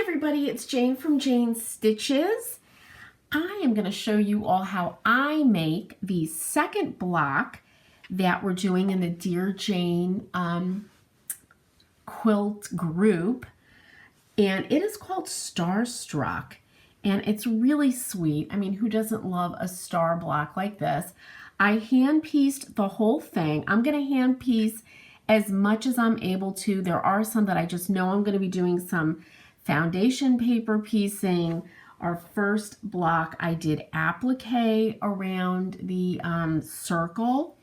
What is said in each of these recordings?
everybody, it's Jane from Jane's Stitches. I am going to show you all how I make the second block that we're doing in the Dear Jane quilt group, and it is called Starstruck, and it's really sweet. I mean, who doesn't love a star block like this? I hand pieced the whole thing. I'm going to hand piece as much as I'm able to. There are some that I just know I'm going to be doing some foundation paper piecing. Our first block I did applique around the circle,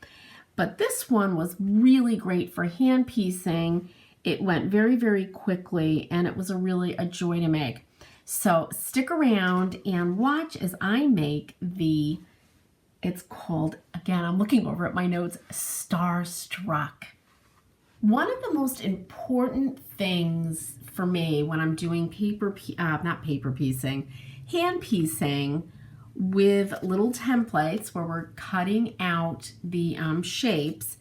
but this one was really great for hand piecing. It went very, very quickly, and it was really a joy to make. So stick around and watch as I make the, it's called, again, I'm looking over at my notes, Starstruck. One of the most important things for me when I'm doing hand piecing with little templates where we're cutting out the shapes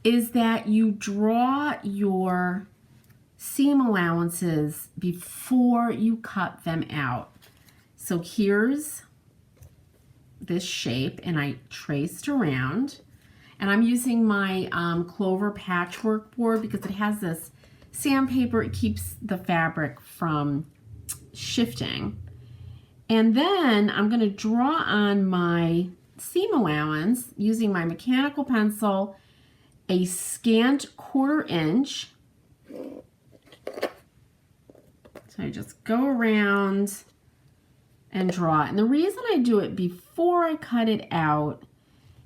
is that you draw your seam allowances before you cut them out. So here's this shape, and I traced around. And I'm using my Clover patchwork board because it has this sandpaper. It keeps the fabric from shifting. And then I'm going to draw on my seam allowance using my mechanical pencil, a scant 1/4 inch. So I just go around and draw. And the reason I do it before I cut it out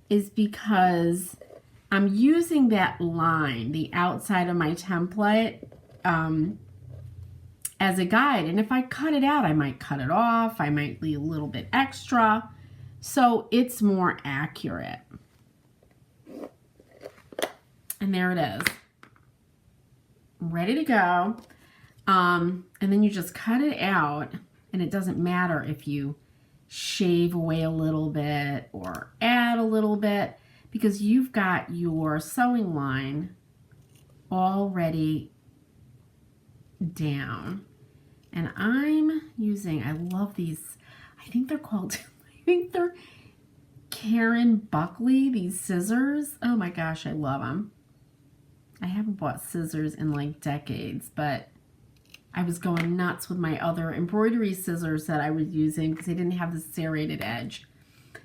is because I'm using that line, the outside of my template, as a guide. And if I cut it out, I might cut it off. I might leave a little bit extra. So it's more accurate. And there it is. Ready to go. And then you just cut it out, and it doesn't matter if you shave away a little bit or add a little bit, because you've got your sewing line already down. And I'm using, I love these, I think they're called, I think they're Karen Buckley, these scissors. Oh my gosh, I love them. I haven't bought scissors in like decades, but I was going nuts with my other embroidery scissors that I was using because they didn't have the serrated edge.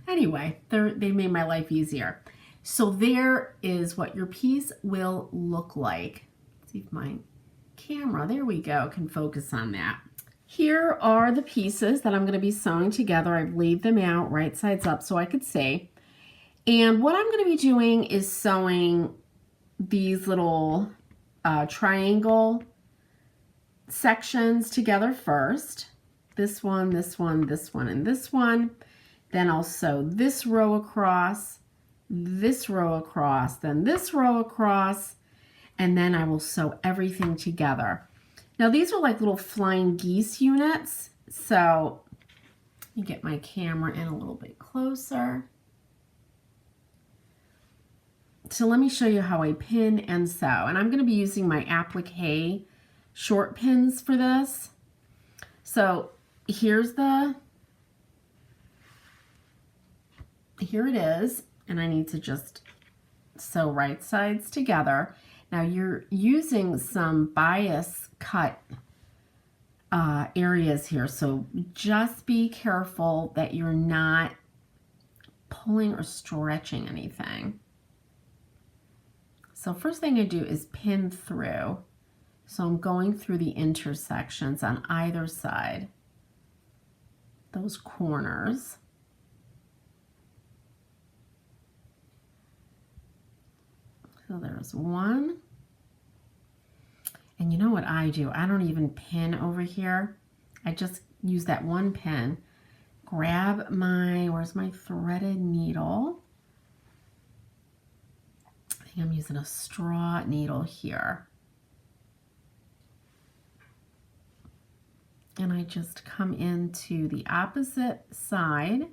Anyway, they made my life easier. So there is what your piece will look like. Let's see if my camera, there we go, can focus on that. Here are the pieces that I'm going to be sewing together. I've laid them out right sides up so I could see. And what I'm going to be doing is sewing these little triangle sections together first. This one, this one, this one, and this one. Then I'll sew this row across, this row across, then this row across, and then I will sew everything together. Now these are like little flying geese units, so let me get my camera in a little bit closer. So let me show you how I pin and sew. And I'm going to be using my applique short pins for this. So here it is, and I need to just sew right sides together. Now you're using some bias cut areas here, so just be careful that you're not pulling or stretching anything. So first thing I do is pin through. So I'm going through the intersections on either side, those corners. So there's one. And you know what I do? I don't even pin over here. I just use that one pin. Grab my, where's my threaded needle? I think I'm using a straw needle here. And I just come into the opposite side.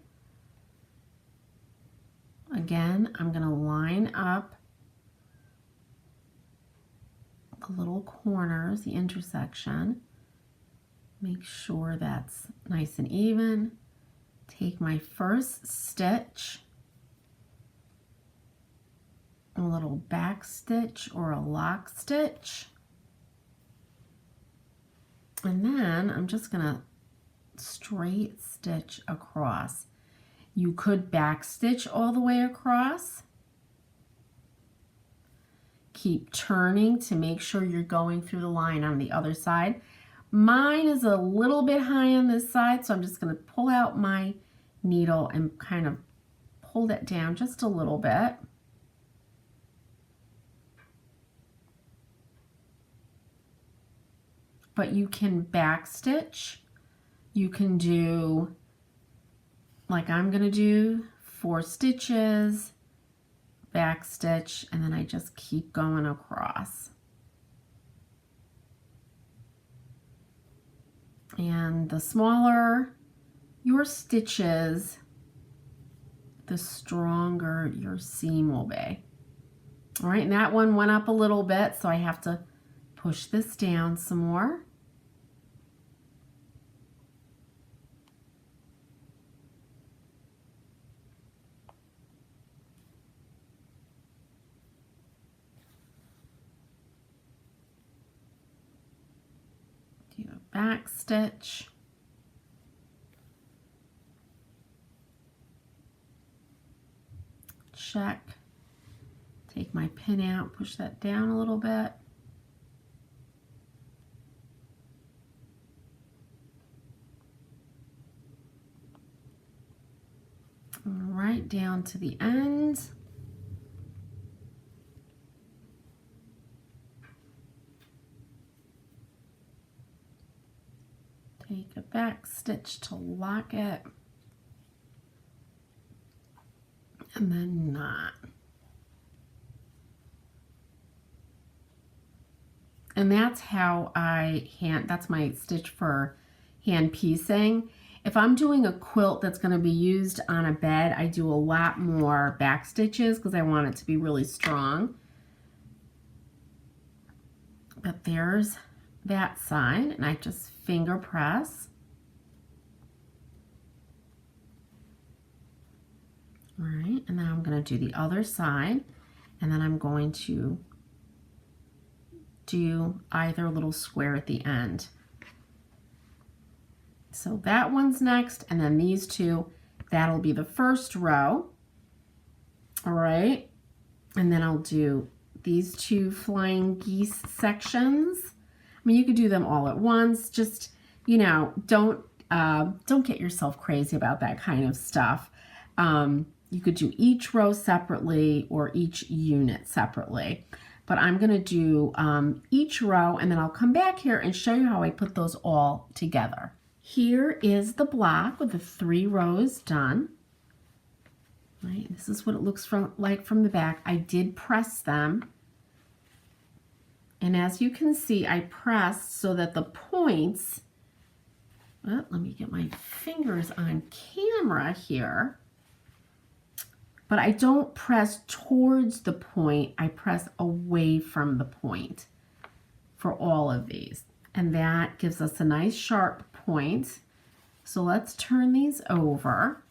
Again, I'm going to line up the little corners, the intersection. Make sure that's nice and even. Take my first stitch, a little back stitch or a lock stitch, and then I'm just gonna straight stitch across. You could back stitch all the way across. Keep turning to make sure you're going through the line on the other side. Mine is a little bit high on this side, so I'm just going to pull out my needle and kind of pull that down just a little bit. But you can back stitch. You can do, like I'm going to do, 4 stitches, back stitch, and then I just keep going across. And the smaller your stitches, the stronger your seam will be. All right, and that one went up a little bit, so I have to push this down some more. Do a back stitch. Check. Take my pin out, push that down a little bit. Right down to the end. Take a back stitch to lock it, and then knot. And that's how that's my stitch for hand piecing. If I'm doing a quilt that's going to be used on a bed, I do a lot more back stitches because I want it to be really strong. But there's that side, and I just finger press. All right, and then I'm going to do the other side, and then I'm going to do either little square at the end. So that one's next, and then these two, that'll be the first row. All right, and then I'll do these 2 flying geese sections. I mean, you could do them all at once. Just, you know, don't get yourself crazy about that kind of stuff. You could do each row separately or each unit separately. But I'm going to do each row, and then I'll come back here and show you how I put those all together. Here is the block with the 3 rows done. Right, this is what it looks like from the back. I did press them. And as you can see, I pressed so that the points, let me get my fingers on camera here. But I don't press towards the point, I press away from the point for all of these. And that gives us a nice sharp point. So let's turn these over.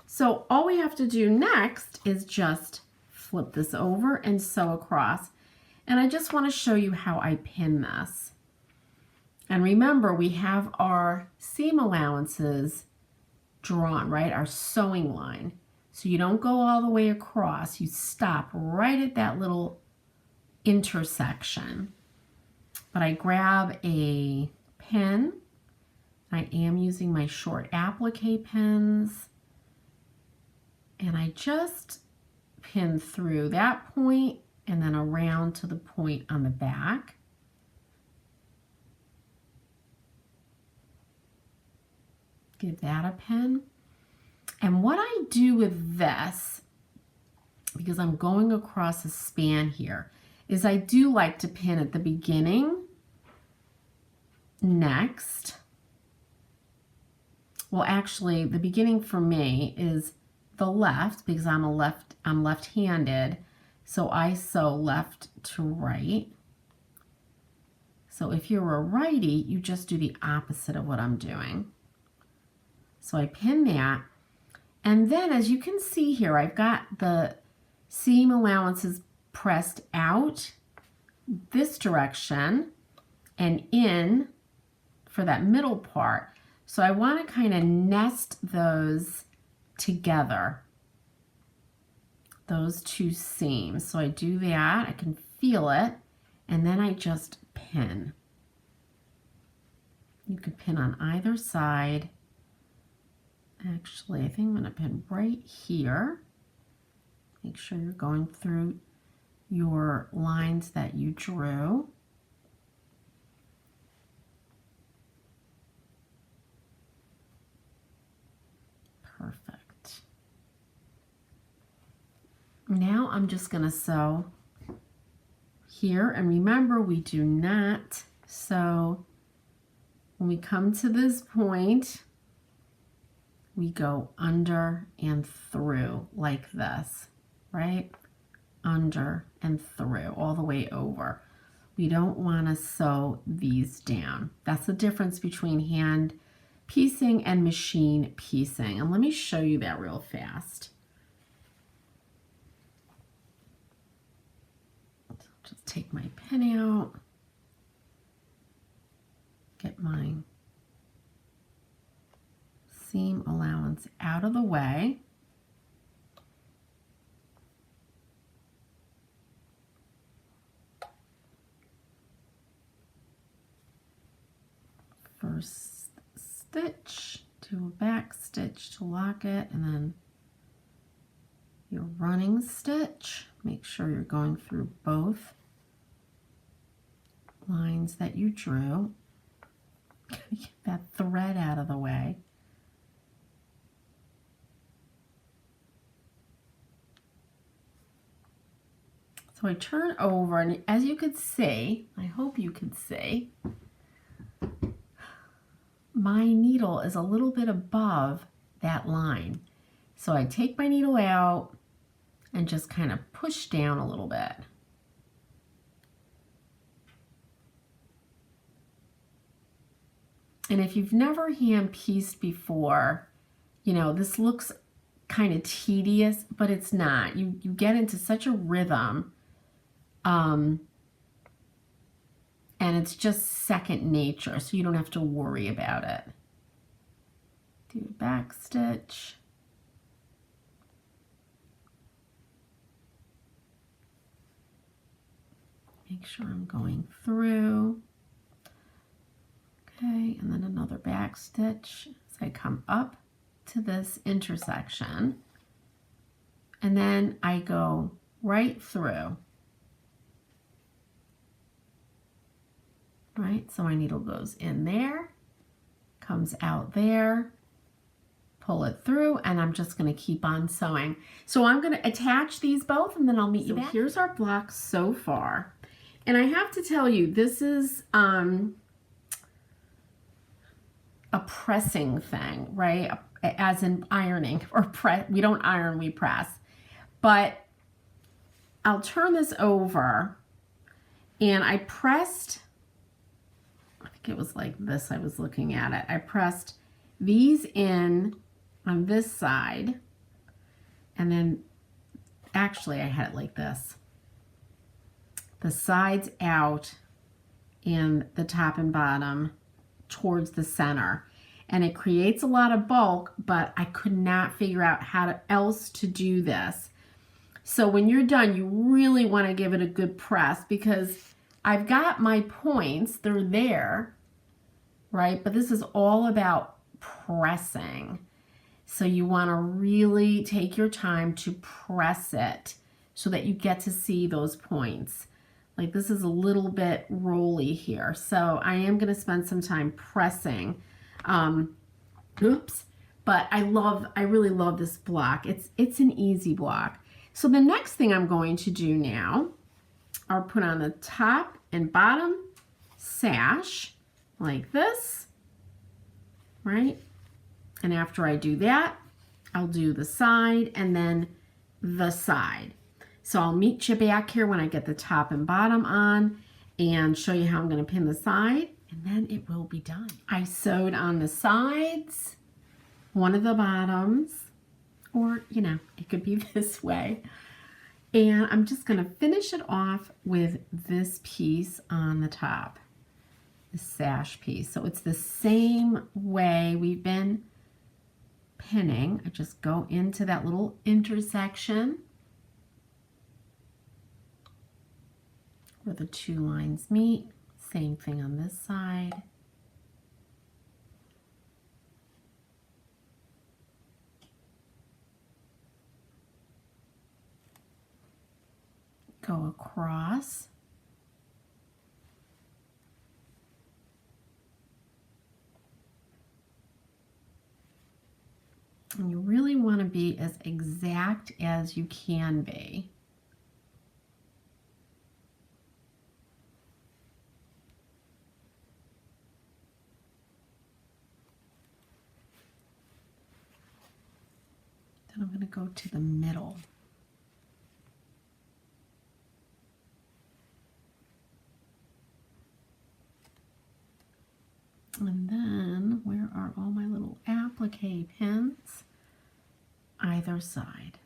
So all we have to do next is just flip this over and sew across. And I just want to show you how I pin this. And remember, we have our seam allowances drawn, right? Our sewing line. So you don't go all the way across, you stop right at that little intersection. But I grab a pin. I am using my short applique pins. And I just pin through that point and then around to the point on the back. Give that a pin. And what I do with this, because I'm going across a span here, is I do like to pin at the beginning, next. Well, actually, the beginning for me is the left, because I'm left-handed, so I sew left to right. So if you're a righty, you just do the opposite of what I'm doing. So I pin that, and then as you can see here, I've got the seam allowances pressed out this direction and in for that middle part. So I want to kind of nest those together, those two seams. So I do that, I can feel it, and then I just pin. You can pin on either side. Actually, I think I'm going to pin right here. Make sure you're going through your lines that you drew. Perfect. Now I'm just going to sew here, and remember, we do not sew when we come to this point. We go under and through like this, right? Under and through, all the way over. We don't want to sew these down. That's the difference between hand piecing and machine piecing. And let me show you that real fast. So just take my pin out, get my seam allowance out of the way. First stitch, do a back stitch to lock it, and then your running stitch. Make sure you're going through both lines that you drew. Get that thread out of the way. So I turn over, and as you could see, I hope you could see, my needle is a little bit above that line. So I take my needle out and just kind of push down a little bit. And if you've never hand pieced before, you know, this looks kind of tedious, but it's not. You get into such a rhythm. And it's just second nature, so you don't have to worry about it. Do a back stitch. Make sure I'm going through. Okay, and then another back stitch as I come up to this intersection. And then I go right through. Right, so my needle goes in there, comes out there, pull it through, and I'm just going to keep on sewing. So I'm going to attach these both, and then I'll meet you back. Here's our block so far. And I have to tell you, this is a pressing thing, right? As in ironing, or press. We don't iron, we press. But I'll turn this over, and I pressed, I think it was like this, I was looking at it. I pressed these in on this side, and then actually I had it like this. The sides out and the top and bottom towards the center. And it creates a lot of bulk, but I could not figure out how else to do this. So when you're done, you really want to give it a good press, because I've got my points, they're there, right? But this is all about pressing. So you want to really take your time to press it so that you get to see those points. Like this is a little bit rolly here. So I am going to spend some time pressing. Oops. But I really love this block. It's an easy block. So the next thing I'm going to do now are put on the top and bottom sash like this, right? And after I do that, I'll do the side and then the side. So I'll meet you back here when I get the top and bottom on, and show you how I'm going to pin the side, and then it will be done. I sewed on the sides, one of the bottoms, or you know, it could be this way. And I'm just going to finish it off with this piece on the top, the sash piece. So it's the same way we've been pinning. I just go into that little intersection where the two lines meet. Same thing on this side. Go across. And you really want to be as exact as you can be. Then I'm going to go to the middle. And then, where are all my little applique pins? Either side.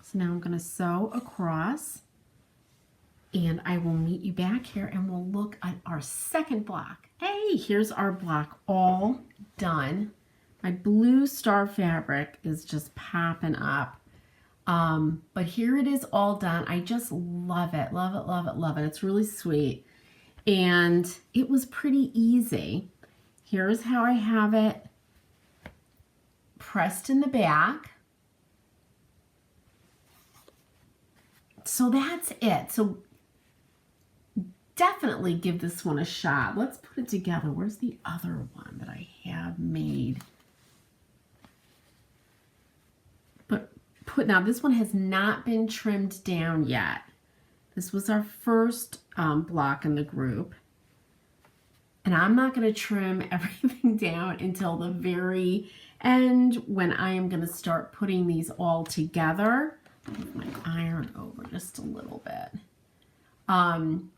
So now I'm going to sew across. And I will meet you back here and we'll look at our second block. Hey, here's our block all done. My blue star fabric is just popping up. But here it is all done. I just love it, love it, love it, love it. It's really sweet. And it was pretty easy. Here's how I have it pressed in the back. So that's it. So definitely give this one a shot. Let's put it together. Where's the other one that I have made? But now this one has not been trimmed down yet. This was our first block in the group. And I'm not going to trim everything down until the very end when I am going to start putting these all together. Move my iron over just a little bit. I'm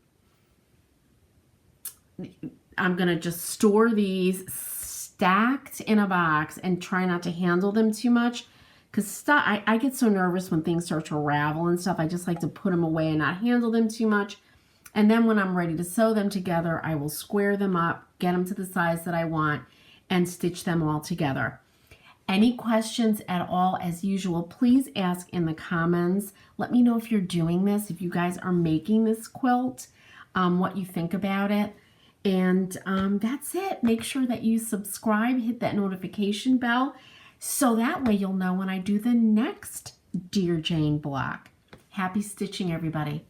going to just store these stacked in a box and try not to handle them too much because I get so nervous when things start to ravel and stuff. I just like to put them away and not handle them too much. And then when I'm ready to sew them together, I will square them up, get them to the size that I want, and stitch them all together. Any questions at all, as usual, please ask in the comments. Let me know if you're doing this, if you guys are making this quilt, what you think about it. And that's it. Make sure that you subscribe, hit that notification bell, so that way you'll know when I do the next Dear Jane block. Happy stitching, everybody.